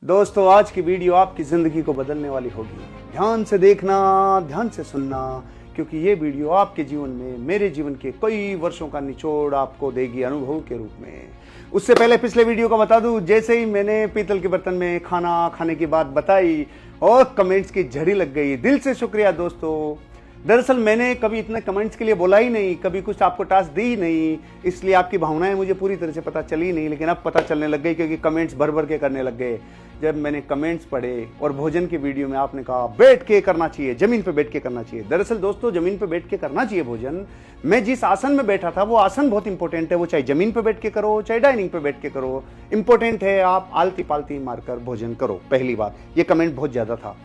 दोस्तों आज की वीडियो आपकी ज़िंदगी को बदलने वाली होगी। ध्यान से देखना, ध्यान से सुनना, क्योंकि ये वीडियो आपके जीवन में, मेरे जीवन के कई वर्षों का निचोड़ आपको देगी अनुभव के रूप में। उससे पहले पिछले वीडियो का बता दूं, जैसे ही मैंने पीतल के बर्तन में खाना खाने की बात बताई और कमेंट्स की झड़ी लग गई। दिल से शुक्रिया दोस्तों। दरअसल मैंने कभी इतने कमेंट्स के लिए बोला ही नहीं, कभी कुछ आपको टास्क दी ही नहीं, इसलिए आपकी भावनाएं मुझे पूरी तरह से पता चली नहीं। लेकिन अब पता चलने लग गई क्योंकि कमेंट्स भर भर के करने लग गए। जब मैंने कमेंट्स पढ़े और भोजन की वीडियो में आपने कहा बैठ के करना चाहिए, जमीन पे बैठ के करना चाहिए। दरअसल दोस्तों जमीन पे बैठ के करना चाहिए भोजन। मैं जिस आसन में बैठा था वो आसन बहुत इंपॉर्टेंट है, वो चाहे जमीन पे बैठ के करो चाहे डाइनिंग पे बैठ के करो, इंपॉर्टेंट है। आप आलती पालती मारकर भोजन करो। पहली बात, ये कमेंट बहुत ज्यादा था।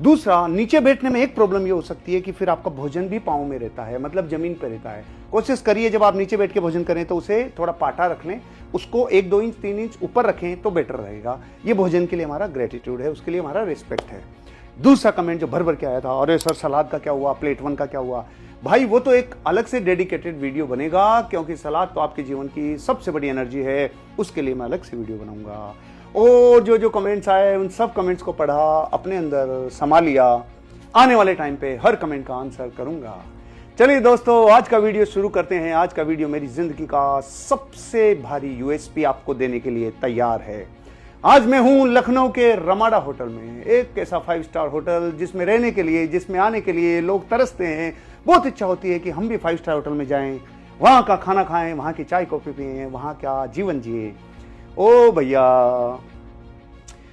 दूसरा, नीचे बैठने में एक प्रॉब्लम ये हो सकती है कि फिर आपका भोजन भी पाँव में रहता है, मतलब जमीन पर रहता है। कोशिश करिए जब आप नीचे बैठ के भोजन करें तो उसे थोड़ा पाटा रख लें, उसको 1-2 इंच 3 इंच ऊपर रखें तो बेटर रहेगा। ये भोजन के लिए हमारा ग्रेटिट्यूड है, उसके लिए हमारा रिस्पेक्ट है। दूसरा कमेंट जो भर भर के आया था, अरे सर सलाद का क्या हुआ, प्लेट 1 का क्या हुआ, भाई वो तो एक अलग से डेडिकेटेड वीडियो बनेगा, क्योंकि सलाद तो आपके जीवन की सबसे बड़ी एनर्जी है, उसके लिए मैं अलग से वीडियो बनाऊंगा। और जो कमेंट्स आए उन सब कमेंट्स को पढ़ा, अपने अंदर समा लिया। आने वाले टाइम पे हर कमेंट का आंसर करूंगा। चलिए दोस्तों आज का वीडियो शुरू करते हैं। आज का वीडियो मेरी जिंदगी का सबसे भारी यूएसपी आपको देने के लिए तैयार है। आज मैं हूं लखनऊ के रमाडा होटल में, एक ऐसा 5 स्टार होटल जिसमें रहने के लिए, जिसमें आने के लिए लोग तरसते हैं। बहुत इच्छा होती है कि हम भी 5 स्टार होटल में जाएं, वहां का खाना खाएं, वहां की चाय कॉफी पिए, वहां का जीवन जिए। ओ भैया,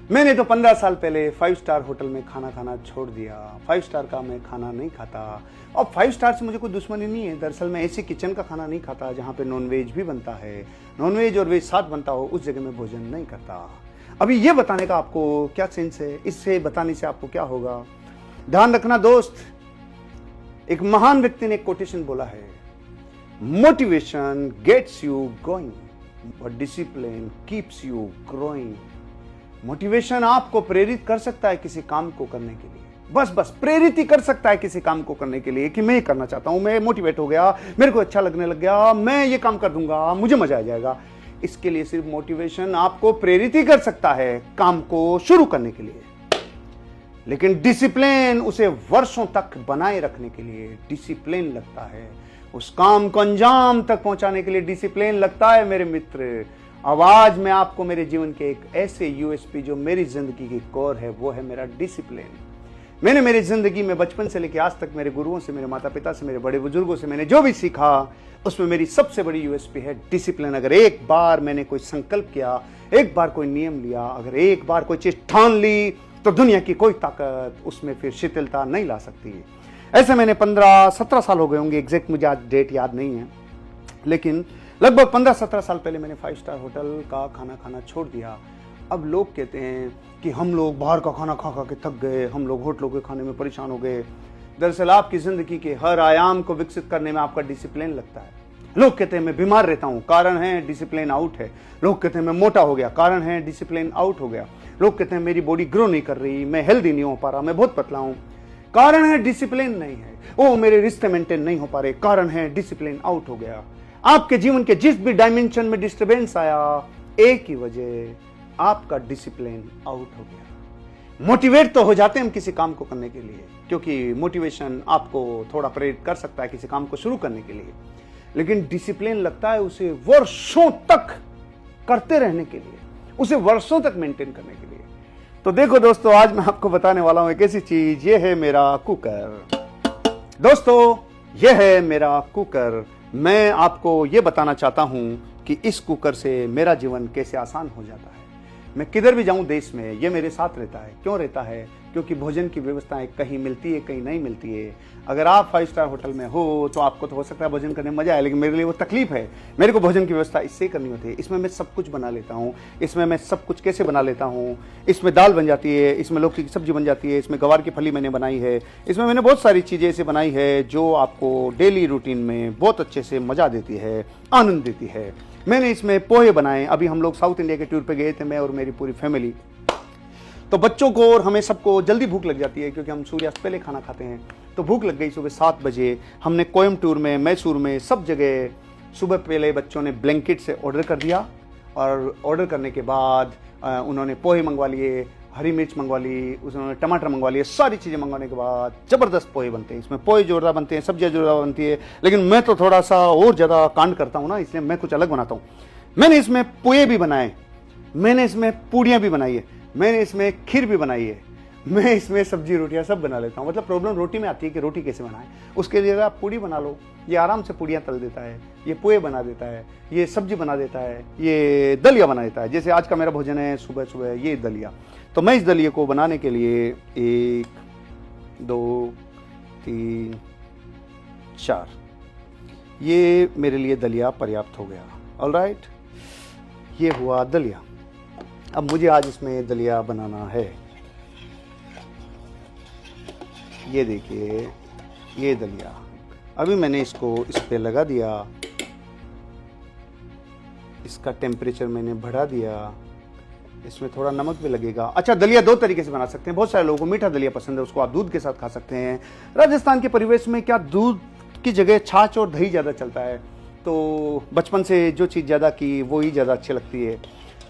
मैंने तो 15 साल पहले 5 स्टार होटल में खाना खाना छोड़ दिया। 5 स्टार का मैं खाना नहीं खाता। और 5 स्टार से मुझे कोई दुश्मनी नहीं है। दरअसल मैं ऐसे किचन का खाना नहीं खाता जहां पे नॉनवेज भी बनता है, नॉनवेज और वेज साथ बनता हो, उस जगह में भोजन नहीं करता। अभी ये बताने का आपको क्या सेंस है, इससे बताने से आपको क्या होगा? ध्यान रखना दोस्त, एक महान व्यक्ति ने एक कोटेशन बोला है, motivation gets you going but discipline keeps you growing. Motivation आपको प्रेरित कर सकता है किसी काम को करने के लिए, बस प्रेरित ही कर सकता है किसी काम को करने के लिए कि मैं ये करना चाहता हूं, मैं मोटिवेट हो गया, मेरे को अच्छा लगने लग गया, मैं ये काम कर दूंगा, मुझे मजा आ जाएगा। इसके लिए सिर्फ मोटिवेशन आपको प्रेरित ही कर सकता है काम को शुरू करने के लिए, लेकिन डिसिप्लिन उसे वर्षों तक बनाए रखने के लिए डिसिप्लिन लगता है। उस काम को अंजाम तक पहुंचाने के लिए डिसिप्लिन लगता है मेरे मित्र। अब आज मैं आपको मेरे जीवन के एक ऐसे यूएसपी जो मेरी जिंदगी की कोर है, वो है मेरा डिसिप्लिन। मैंने मेरी जिंदगी में बचपन से लेकर आज तक मेरे गुरुओं से, मेरे माता पिता से, मेरे बड़े बुजुर्गों से मैंने जो भी सीखा, उसमें मेरी सबसे बड़ी यूएसपी है डिसिप्लिन। अगर एक बार मैंने कोई संकल्प किया, एक बार कोई नियम लिया, अगर एक बार कोई चीज ठान ली, तो दुनिया की कोई ताकत उसमें फिर शिथिलता नहीं ला सकती। ऐसे मैंने 15-17 साल हो गए होंगे, एग्जैक्ट मुझे आज डेट याद नहीं है, लेकिन लगभग 15-17 साल पहले मैंने 5 स्टार होटल का खाना खाना छोड़ दिया। अब लोग कहते हैं कि हम लोग बाहर का खाना खा खा के थक गए, हम लोग होटलों के खाने में परेशान हो गए। दरअसल आपकी जिंदगी के हर आयाम को विकसित करने में आपका डिसिप्लिन लगता है। लोग कहते हैं मैं बीमार रहता हूं, कारण है डिसिप्लिन आउट है। लोग कहते हैं मैं मोटा हो गया, कारण है डिसिप्लिन आउट हो गया। लोग कहते हैं मेरी बॉडी ग्रो नहीं कर रही, मैं हेल्दी नहीं हो पा रहा, मैं बहुत पतला हूं, कारण है डिसिप्लिन नहीं है। ओ मेरे रिश्ते मेंटेन नहीं हो पा रहे, कारण है डिसिप्लिन आउट हो गया। आपके जीवन के जिस भी डायमेंशन में डिस्टर्बेंस आया, एक ही वजह, आपका डिसिप्लिन आउट हो गया। मोटिवेट तो हो जाते हैं हम किसी काम को करने के लिए, क्योंकि मोटिवेशन आपको थोड़ा प्रेरित कर सकता है किसी काम को शुरू करने के लिए, लेकिन डिसिप्लिन लगता है उसे वर्षों तक करते रहने के लिए, उसे वर्षों तक मेंटेन करने के लिए। तो देखो दोस्तों, आज मैं आपको बताने वाला हूं एक ऐसी चीज, ये है मेरा कुकर। दोस्तों ये है मेरा कुकर। मैं आपको ये बताना चाहता हूं कि इस कुकर से मेरा जीवन कैसे आसान हो जाता है। मैं किधर भी जाऊं देश में, ये मेरे साथ रहता है। क्यों रहता है? क्योंकि भोजन की व्यवस्थाएं कहीं मिलती है, कहीं नहीं मिलती है। अगर आप 5 स्टार होटल में हो तो आपको तो हो सकता है भोजन करने में मजा आए, लेकिन मेरे लिए वो तकलीफ है। मेरे को भोजन की व्यवस्था इससे ही करनी होती है। इसमें मैं सब कुछ बना लेता हूँ। इसमें मैं सब कुछ कैसे बना लेता हूँ, इसमें दाल बन जाती है, इसमें लौकी की सब्जी बन जाती है, इसमें गवार की फली मैंने बनाई है, इसमें मैंने बहुत सारी चीज़ें ऐसे बनाई है जो आपको डेली रूटीन में बहुत अच्छे से मजा देती है, आनंद देती है। मैंने इसमें पोहे बनाए। अभी हम लोग साउथ इंडिया के टूर पे गए थे, मैं और मेरी पूरी फैमिली। तो बच्चों को और हमें सबको जल्दी भूख लग जाती है, क्योंकि हम सूर्यास्त पहले खाना खाते हैं। तो भूख लग गई सुबह 7 बजे। हमने कोयम्बटूर में, मैसूर में, सब जगह सुबह पहले बच्चों ने ब्लैंकेट से ऑर्डर कर दिया, और ऑर्डर करने के बाद उन्होंने पोहे मंगवा लिए, हरी मिर्च मंगवा ली, उन्होंने टमाटर मंगवा लिए, सारी चीज़ें मंगवाने के बाद ज़बरदस्त पोहे बनते हैं। इसमें पोहे जोरदार बनते हैं, सब्जियाँ जोरदार बनती है, लेकिन मैं तो थोड़ा सा और ज़्यादा कांड करता हूँ ना, इसलिए मैं कुछ अलग बनाता हूँ। मैंने इसमें पोहे भी बनाए, मैंने इसमें पूड़ियाँ भी बनाई है, मैंने इसमें खीर भी बनाई है, मैं इसमें सब्जी रोटियां सब बना लेता हूँ। मतलब प्रॉब्लम रोटी में आती है कि रोटी कैसे बनाएं। उसके लिए आप पूड़ी बना लो, ये आराम से पूड़ियाँ तल देता है, ये पोहे बना देता है, ये सब्जी बना देता है, ये दलिया बना देता है। जैसे आज का मेरा भोजन है सुबह सुबह ये दलिया। तो मैं इस दलिया को बनाने के लिए 1 2 3 4 ये मेरे लिए दलिया पर्याप्त हो गया। ऑलराइट, ये हुआ दलिया। अब मुझे आज इसमें दलिया बनाना है। ये देखिए, ये दलिया अभी मैंने इसको इस पे लगा दिया, इसका टेम्परेचर मैंने बढ़ा दिया, इसमें थोड़ा नमक भी लगेगा। अच्छा, दलिया 2 तरीके से बना सकते हैं। बहुत सारे लोगों को मीठा दलिया पसंद है, उसको आप दूध के साथ खा सकते हैं। राजस्थान के परिवेश में क्या दूध की जगह छाछ और दही ज़्यादा चलता है, तो बचपन से जो चीज़ ज़्यादा की वो ही ज़्यादा अच्छी लगती है।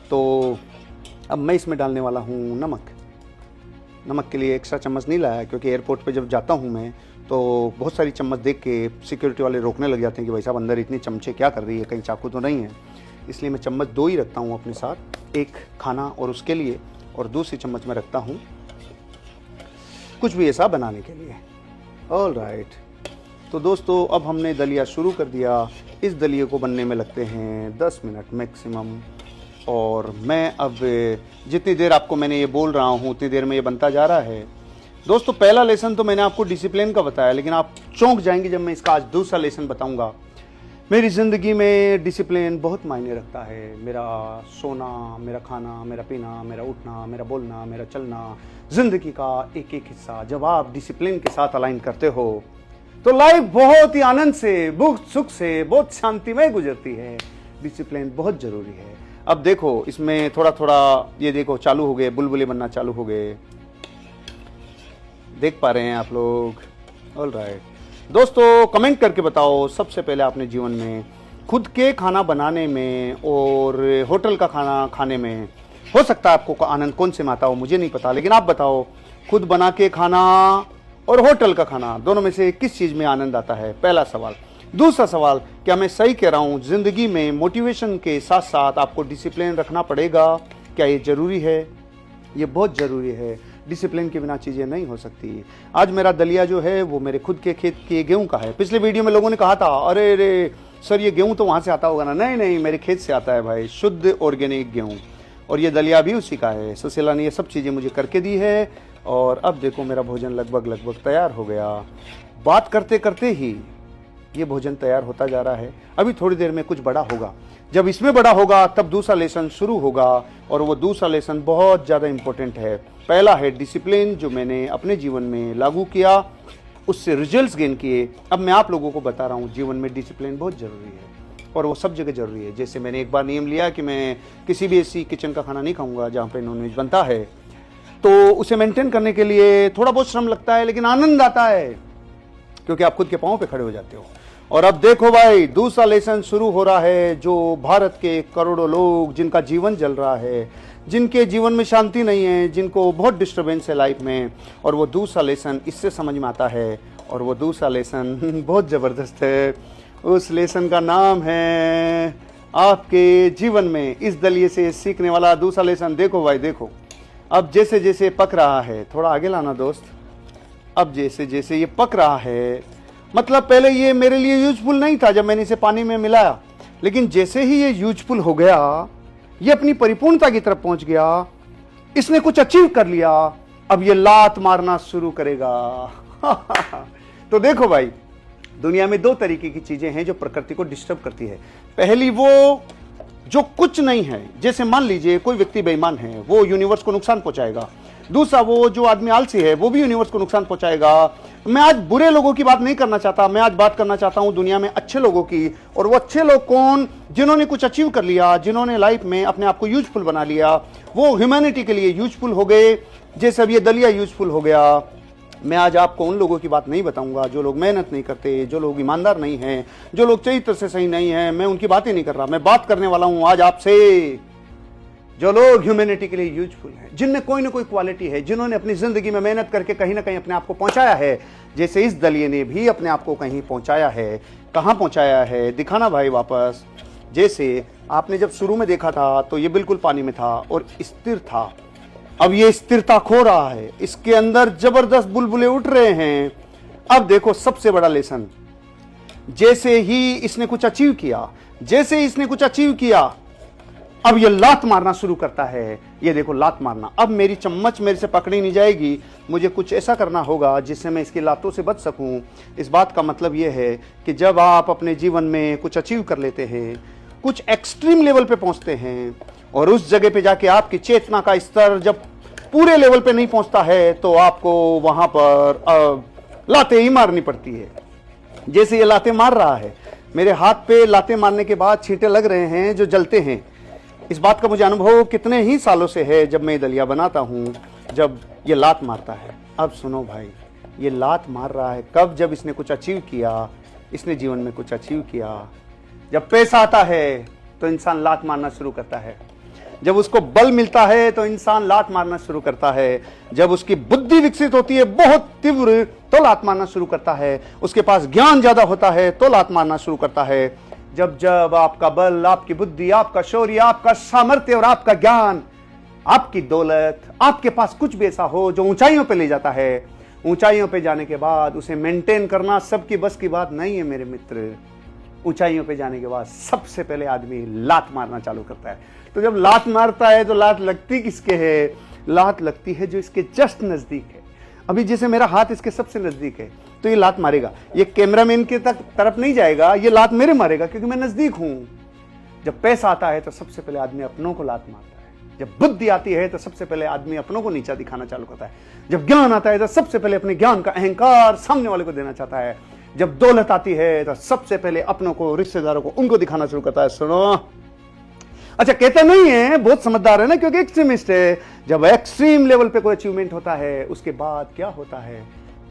तो अब मैं इसमें डालने वाला हूँ नमक। नमक के लिए एक्स्ट्रा चम्मच नहीं लाया, क्योंकि एयरपोर्ट पे जब जाता हूँ मैं तो बहुत सारी चम्मच देख के सिक्योरिटी वाले रोकने लग जाते हैं कि भाई साहब अंदर इतनी चमचे क्या कर रही है, कहीं चाकू तो नहीं है। इसलिए मैं चम्मच 2 ही रखता हूँ अपने साथ, एक खाना और उसके लिए, और दूसरी चम्मच में रखता हूँ कुछ भी ऐसा बनाने के लिए। ऑलराइट, तो दोस्तों अब हमने दलिया शुरू कर दिया। इस दलिए को बनने में लगते हैं 10 मिनट मैक्सिमम। और मैं अब जितनी देर आपको मैंने ये बोल रहा हूँ उतनी देर में ये बनता जा रहा है। दोस्तों, पहला लेसन तो मैंने आपको डिसिप्लिन का बताया, लेकिन आप चौंक जाएंगे जब मैं इसका आज दूसरा लेसन बताऊंगा। मेरी ज़िंदगी में डिसिप्लिन बहुत मायने रखता है। मेरा सोना, मेरा खाना, मेरा पीना, मेरा उठना, मेरा बोलना, मेरा चलना, ज़िंदगी का एक एक हिस्सा जब आप डिसिप्लिन के साथ अलाइन करते हो तो लाइफ बहुत ही आनंद से, बहुत सुख से, बहुत शांतिमय गुजरती है। डिसिप्लिन बहुत ज़रूरी है। अब देखो, इसमें थोड़ा थोड़ा ये देखो चालू हो गए, बुलबुले बनना चालू हो गए, देख पा रहे हैं आप लोग। ऑलराइट दोस्तों, कमेंट करके बताओ सबसे पहले आपने जीवन में खुद के खाना बनाने में और होटल का खाना खाने में, हो सकता है आपको आनंद कौन से में आता हो, मुझे नहीं पता, लेकिन आप बताओ खुद बना के खाना और होटल का खाना दोनों में से किस चीज़ में आनंद आता है। पहला सवाल। दूसरा सवाल, क्या मैं सही कह रहा हूँ ज़िंदगी में मोटिवेशन के साथ साथ आपको डिसिप्लिन रखना पड़ेगा? क्या ये ज़रूरी है? ये बहुत ज़रूरी है। डिसिप्लिन के बिना चीज़ें नहीं हो सकती। आज मेरा दलिया जो है वो मेरे खुद के खेत के गेहूं का है। पिछले वीडियो में लोगों ने कहा था अरे रे सर ये गेहूं तो वहाँ से आता होगा ना। नहीं नहीं, मेरे खेत से आता है भाई, शुद्ध ऑर्गेनिक गेहूं। और ये दलिया भी उसी का है। सुशीला ने ये सब चीज़ें मुझे करके दी है। और अब देखो मेरा भोजन लगभग तैयार हो गया। बात करते करते ही ये भोजन तैयार होता जा रहा है। अभी थोड़ी देर में कुछ बड़ा होगा। जब इसमें बड़ा होगा तब दूसरा लेसन शुरू होगा, और वो दूसरा लेसन बहुत ज़्यादा इंपॉर्टेंट है। पहला है डिसिप्लिन, जो मैंने अपने जीवन में लागू किया, उससे रिजल्ट्स गेन किए। अब मैं आप लोगों को बता रहा हूँ जीवन में डिसिप्लिन बहुत ज़रूरी है, और वो सब जगह ज़रूरी है। जैसे मैंने एक बार नियम लिया कि मैं किसी भी ऐसी किचन का खाना नहीं खाऊंगा जहाँ पे नॉनवेज बनता है। तो उसे मेंटेन करने के लिए थोड़ा बहुत श्रम लगता है, लेकिन आनंद आता है क्योंकि आप खुद के पाँव पे खड़े हो जाते हो। और अब देखो भाई, दूसरा लेसन शुरू हो रहा है, जो भारत के करोड़ों लोग जिनका जीवन जल रहा है, जिनके जीवन में शांति नहीं है, जिनको बहुत डिस्टर्बेंस है लाइफ में, और वो दूसरा लेसन इससे समझ में आता है। और वो दूसरा लेसन बहुत ज़बरदस्त है। उस लेसन का नाम है आपके जीवन में इस दलिए से सीखने वाला दूसरा लेसन। देखो भाई देखो, अब जैसे जैसे पक रहा है, थोड़ा आगे लाना दोस्त। अब जैसे जैसे ये पक रहा है, मतलब पहले ये मेरे लिए यूजफुल नहीं था जब मैंने इसे पानी में मिलाया, लेकिन जैसे ही ये यूजफुल हो गया, ये अपनी परिपूर्णता की तरफ पहुंच गया, इसने कुछ अचीव कर लिया, अब ये लात मारना शुरू करेगा। तो देखो भाई, दुनिया में 2 तरीके की चीजें हैं जो प्रकृति को डिस्टर्ब करती है। पहली वो जो कुछ नहीं है, जैसे मान लीजिए कोई व्यक्ति बेईमान है, वो यूनिवर्स को नुकसान पहुंचाएगा। दूसरा, वो जो आदमी आलसी है, वो भी यूनिवर्स को नुकसान पहुंचाएगा। मैं आज बुरे लोगों की बात नहीं करना चाहता, मैं आज बात करना चाहता हूं दुनिया में अच्छे लोगों की। और वो अच्छे लोग कौन? जिन्होंने कुछ अचीव कर लिया, जिन्होंने लाइफ में अपने आप को यूजफुल बना लिया, वो ह्यूमैनिटी के लिए यूजफुल हो गए, जैसे अब ये दलिया यूजफुल हो गया। मैं आज आपको उन लोगों की बात नहीं बताऊंगा जो लोग मेहनत नहीं करते, जो लोग ईमानदार नहीं हैं, जो लोग चरित्र से सही नहीं हैं, मैं उनकी बात ही नहीं कर रहा। मैं बात करने वाला हूं आज आपसे जो लोग ह्यूमैनिटी के लिए यूजफुल हैं, जिनमें कोई ना कोई क्वालिटी है, जिन्होंने अपनी जिंदगी में मेहनत करके कहीं ना कहीं अपने आप को पहुंचाया है, जैसे इस दलिये ने भी अपने आप को कहीं पहुंचाया है। कहां पहुंचाया है दिखाना भाई वापस। जैसे आपने जब शुरू में देखा था तो ये बिल्कुल पानी में था और स्थिर था, अब ये स्थिरता खो रहा है, इसके अंदर जबरदस्त बुलबुले उठ रहे हैं। अब देखो सबसे बड़ा लेसन, जैसे ही इसने कुछ अचीव किया, जैसे ही इसने कुछ अचीव किया, अब ये लात मारना शुरू करता है। ये देखो लात मारना, अब मेरी चम्मच मेरे से पकड़ी नहीं जाएगी, मुझे कुछ ऐसा करना होगा जिससे मैं इसकी लातों से बच सकूं। इस बात का मतलब यह है कि जब आप अपने जीवन में कुछ अचीव कर लेते हैं, कुछ एक्सट्रीम लेवल पे पहुंचते हैं, और उस जगह पे जाके आपकी चेतना का स्तर जब पूरे लेवल पे नहीं पहुंचता है, तो आपको वहां पर लातें ही मारनी पड़ती है। जैसे ये लातें मार रहा है, मेरे हाथ पे लातें मारने के बाद छींटे लग रहे हैं जो जलते हैं। इस बात का मुझे अनुभव कितने ही सालों से है, जब मैं दलिया बनाता हूं, जब ये लात मारता है। अब सुनो भाई, ये लात मार रहा है कब? जब इसने कुछ अचीव किया, इसने जीवन में कुछ अचीव किया। जब पैसा आता है तो इंसान लात मारना शुरू करता है, जब उसको बल मिलता है तो इंसान लात मारना शुरू करता है, जब उसकी बुद्धि विकसित होती है बहुत तीव्र तो लात मारना शुरू करता है, उसके पास ज्ञान ज्यादा होता है तो लात मारना शुरू करता है। जब जब आपका बल, आपकी बुद्धि, आपका शौर्य, आपका सामर्थ्य और आपका ज्ञान, आपकी दौलत, आपके पास कुछ भी ऐसा हो जो ऊंचाइयों पे ले जाता है, ऊंचाइयों पे जाने के बाद उसे मेंटेन करना सबकी बस की बात नहीं है मेरे मित्र। ऊंचाइयों पे जाने के बाद सबसे पहले आदमी लात मारना चालू करता है। तो जब लात मारता है तो लात लगती किसके है? लात लगती है जो इसके जस्ट नजदीक है। अभी जैसे मेरा हाथ इसके सबसे नजदीक है तो ये लात मारेगा, ये कैमरामैन के तरफ नहीं जाएगा, ये लात मेरे मारेगा क्योंकि मैं नजदीक हूं। जब पैसा आता है तो सबसे पहले आदमी अपनों को लात मारता है, जब बुद्धि आती है तो सबसे पहले आदमी अपनों को नीचा दिखाना चालू करता है, जब ज्ञान आता है तो सबसे पहले अपने ज्ञान का अहंकार सामने वाले को देना चाहता है, जब दौलत आती है तो सबसे पहले अपनों को, रिश्तेदारों को, उनको दिखाना शुरू करता है। सुनो, अच्छा कहता नहीं है, बहुत समझदार है ना, क्योंकि एक्सट्रीमिस्ट है। जब एक्सट्रीम लेवल पे कोई अचीवमेंट होता है उसके बाद क्या होता है?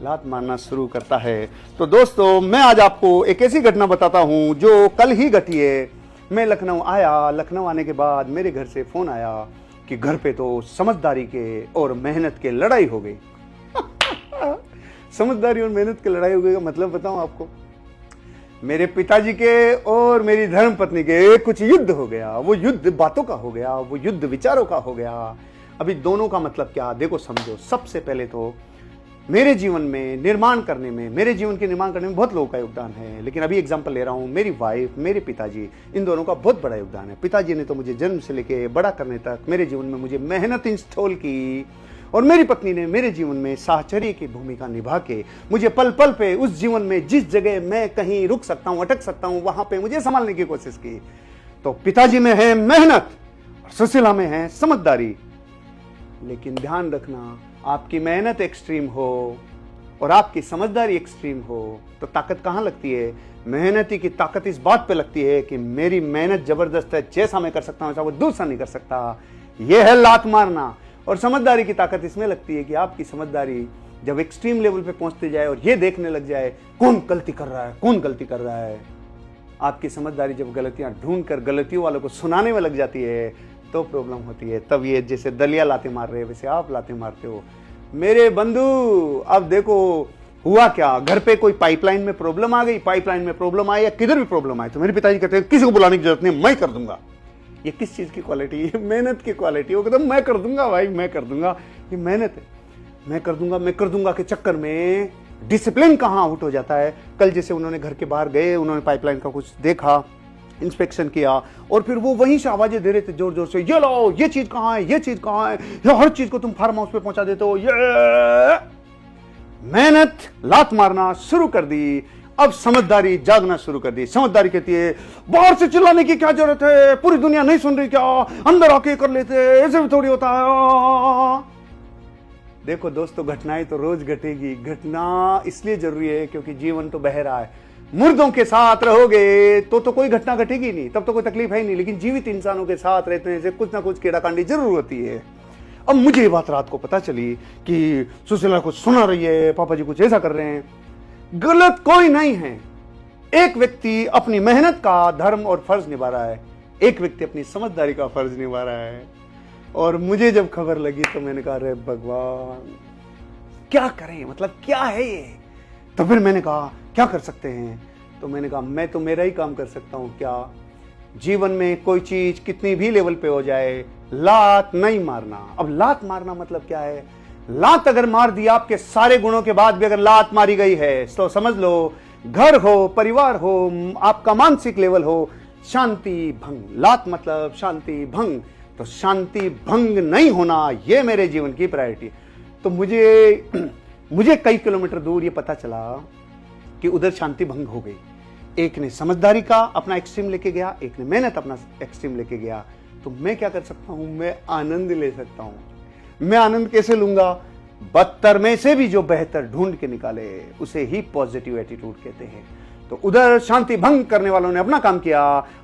लात मारना शुरू करता है। तो दोस्तों, मैं आज आपको एक ऐसी घटना बताता हूं जो कल ही घटी है। मैं लखनऊ आया, लखनऊ आने के बाद मेरे घर से फोन आया कि घर पे तो समझदारी के और मेहनत के लड़ाई हो गई। समझदारी और मेहनत की लड़ाई हो गई का मतलब बताऊं आपको? मेरे पिताजी के और मेरी धर्मपत्नी के कुछ युद्ध हो गया। वो युद्ध बातों का हो गया, वो युद्ध विचारों का हो गया। अभी दोनों का मतलब क्या? देखो समझो, सबसे पहले तो मेरे जीवन में निर्माण करने में, मेरे जीवन के निर्माण करने में बहुत लोगों का योगदान है, लेकिन अभी एग्जांपल ले रहा हूं, मेरी वाइफ, मेरे पिताजी, इन दोनों का बहुत बड़ा योगदान है। पिताजी ने तो मुझे जन्म से लेके बड़ा करने तक मेरे जीवन में मुझे मेहनत इंस्टॉल की, और मेरी पत्नी ने मेरे जीवन में साहचर्य की भूमिका निभा के मुझे पल पल पे उस जीवन में जिस जगह मैं कहीं रुक सकता हूं, अटक सकता हूं, वहां पे मुझे संभालने की कोशिश की। तो पिताजी में है मेहनत और सुशीला में है समझदारी। लेकिन ध्यान रखना, आपकी मेहनत एक्सट्रीम हो और आपकी समझदारी एक्सट्रीम हो तो ताकत कहां लगती है? मेहनती की ताकत इस बात पे लगती है कि मेरी मेहनत जबरदस्त है, जैसा मैं कर सकता हूं ऐसा वो दूसरा नहीं कर सकता। यह है लात मारना। और समझदारी की ताकत इसमें लगती है कि आपकी समझदारी जब एक्सट्रीम लेवल पे पहुंचते जाए और ये देखने लग जाए कौन गलती कर रहा है, कौन गलती कर रहा है। आपकी समझदारी जब गलतियां ढूंढकर गलतियों वालों को सुनाने में लग जाती है तो प्रॉब्लम होती है। तब ये जैसे दलिया लाते मार रहे हैं वैसे आप लाते मारते हो। मेरे बंधु, अब देखो हुआ क्या, घर पे कोई पाइपलाइन में प्रॉब्लम आ गई, पाइपलाइन में प्रॉब्लम आई या किधर भी प्रॉब्लम आए तो मेरे पिताजी कहते हैं किसी को बुलाने की जरूरत नहीं, मैं कर दूंगा। ये किस चीज की क्वालिटी है? मेहनत की क्वालिटी। वो कहता मैं कर दूंगा भाई, मैं कर दूंगा। ये मेहनत है, मैं कर दूंगा के चक्कर में डिसिप्लिन कहां आउट हो जाता है। कल जैसे उन्होंने घर के बाहर गए, उन्होंने पाइपलाइन का कुछ देखा, इंस्पेक्शन किया, और फिर वो वहीं से आवाजें दे रहे थे जोर जोर से, ये लो, ये चीज कहां है, ये चीज कहां है, ये हर चीज को तुम फार्म हाउस पे पहुंचा देते हो। ये मेहनत लात मारना शुरू कर दी। अब समझदारी जागना शुरू कर दी। समझदारी कहती है बाहर से चिल्लाने की क्या जरूरत है, पूरी दुनिया नहीं सुन रही क्या, अंदर आके कर लेते, ऐसे भी थोड़ी होता है। देखो दोस्तों, घटनाएं तो रोज घटेगी। घटना इसलिए जरूरी है क्योंकि जीवन तो बह रहा है। मुर्दों के साथ रहोगे तो कोई घटना घटेगी नहीं, तब तो कोई तकलीफ है ही नहीं। लेकिन जीवित इंसानों के साथ रहते हैं कुछ ना कुछ कीड़ाकांडी जरूर होती है। अब मुझे ये बात रात को पता चली कि सुशीला कुछ सुना रही है, पापा जी कुछ ऐसा कर रहे हैं। गलत कोई नहीं है। एक व्यक्ति अपनी मेहनत का धर्म और फर्ज निभा रहा है, एक व्यक्ति अपनी समझदारी का फर्ज निभा रहा है। और मुझे जब खबर लगी तो मैंने कहा अरे भगवान क्या करें, मतलब क्या है ये। तो फिर मैंने कहा क्या कर सकते हैं, तो मैंने कहा मैं तो मेरा ही काम कर सकता हूं। क्या, जीवन में कोई चीज कितनी भी लेवल पे हो जाए, लात नहीं मारना। अब लात मारना मतलब क्या है, लात अगर मार दी, आपके सारे गुणों के बाद भी अगर लात मारी गई है तो समझ लो घर हो, परिवार हो, आपका मानसिक लेवल हो, शांति भंग। लात मतलब शांति भंग। तो शांति भंग नहीं होना, ये मेरे जीवन की प्रायोरिटी। तो मुझे कई किलोमीटर दूर ये पता चला कि उधर शांति भंग हो गई। एक ने समझदारी का अपना एक्सट्रीम लेके गया, एक ने मेहनत अपना एक्सट्रीम लेके गया। तो मैं क्या कर सकता हूं, मैं आनंद ले सकता हूं। मैं आनंद कैसे लूंगा, बदतर में से भी जो बेहतर ढूंढ के निकाले उसे ही पॉजिटिव एटीट्यूड कहते हैं। तो उधर शांति भंग करने वालों ने अपना काम किया,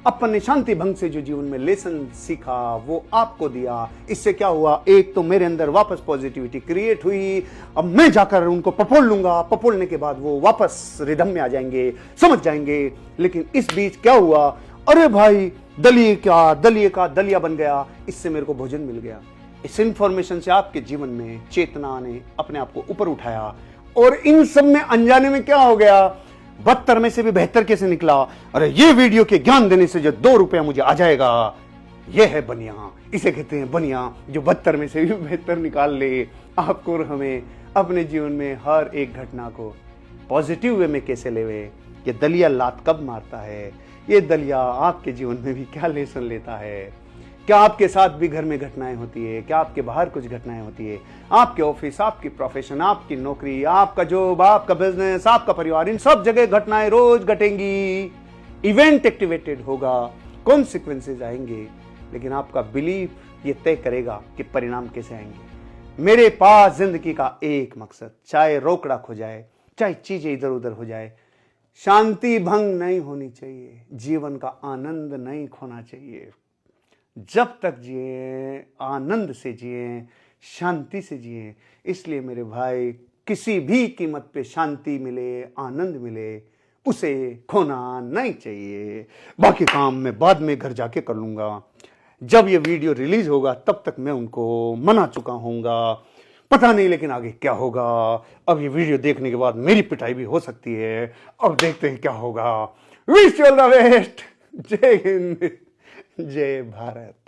अपने शांति भंग से जो जीवन में लेसन सीखा वो आपको दिया। इससे क्या हुआ, एक तो मेरे अंदर वापस पॉजिटिविटी क्रिएट हुई। अब मैं जाकर उनको पपोल लूंगा, पपोलने के बाद वो वापस रिदम में आ जाएंगे, समझ जाएंगे। लेकिन इस बीच क्या हुआ, अरे भाई दलिए का दलिया बन गया, इससे मेरे को भोजन मिल गया। इस इंफॉर्मेशन से आपके जीवन में चेतना ने अपने आप को ऊपर उठाया। और इन सब में अनजाने में क्या हो गया, बदतर में से भी बेहतर कैसे निकला। अरे ये वीडियो के ज्ञान देने से जो 2 रुपया मुझे आ जाएगा, ये है बनिया। इसे कहते हैं बनिया, जो बदतर में से भी बेहतर निकाल ले। आपको और हमें अपने जीवन में हर एक घटना को पॉजिटिव वे में कैसे लेवे। ये दलिया लात कब मारता है, ये दलिया आपके जीवन में भी क्या लेसन लेता है। क्या आपके साथ भी घर में घटनाएं होती है, क्या आपके बाहर कुछ घटनाएं होती है, आपके ऑफिस, आपकी प्रोफेशन, आपकी नौकरी, आपका जॉब, आपका बिजनेस, आपका परिवार, इन सब जगह घटनाएं रोज घटेंगी। इवेंट एक्टिवेटेड होगा, कॉन्सिक्वेंसेज आएंगे, लेकिन आपका बिलीफ ये तय करेगा कि परिणाम कैसे आएंगे। मेरे पास जिंदगी का एक मकसद, चाहे रोकड़ा खो जाए, चाहे चीजें इधर उधर हो जाए, शांति भंग नहीं होनी चाहिए, जीवन का आनंद नहीं खोना चाहिए। जब तक जिए आनंद से जिए, शांति से जिए। इसलिए मेरे भाई, किसी भी कीमत पे शांति मिले, आनंद मिले, उसे खोना नहीं चाहिए। बाकी काम मैं बाद में घर जाके कर लूंगा। जब ये वीडियो रिलीज होगा तब तक मैं उनको मना चुका होऊंगा। पता नहीं लेकिन आगे क्या होगा। अब ये वीडियो देखने के बाद मेरी पिटाई भी हो सकती है। अब देखते हैं क्या होगा। Wish you all the best. जय हिंद, जय भारत।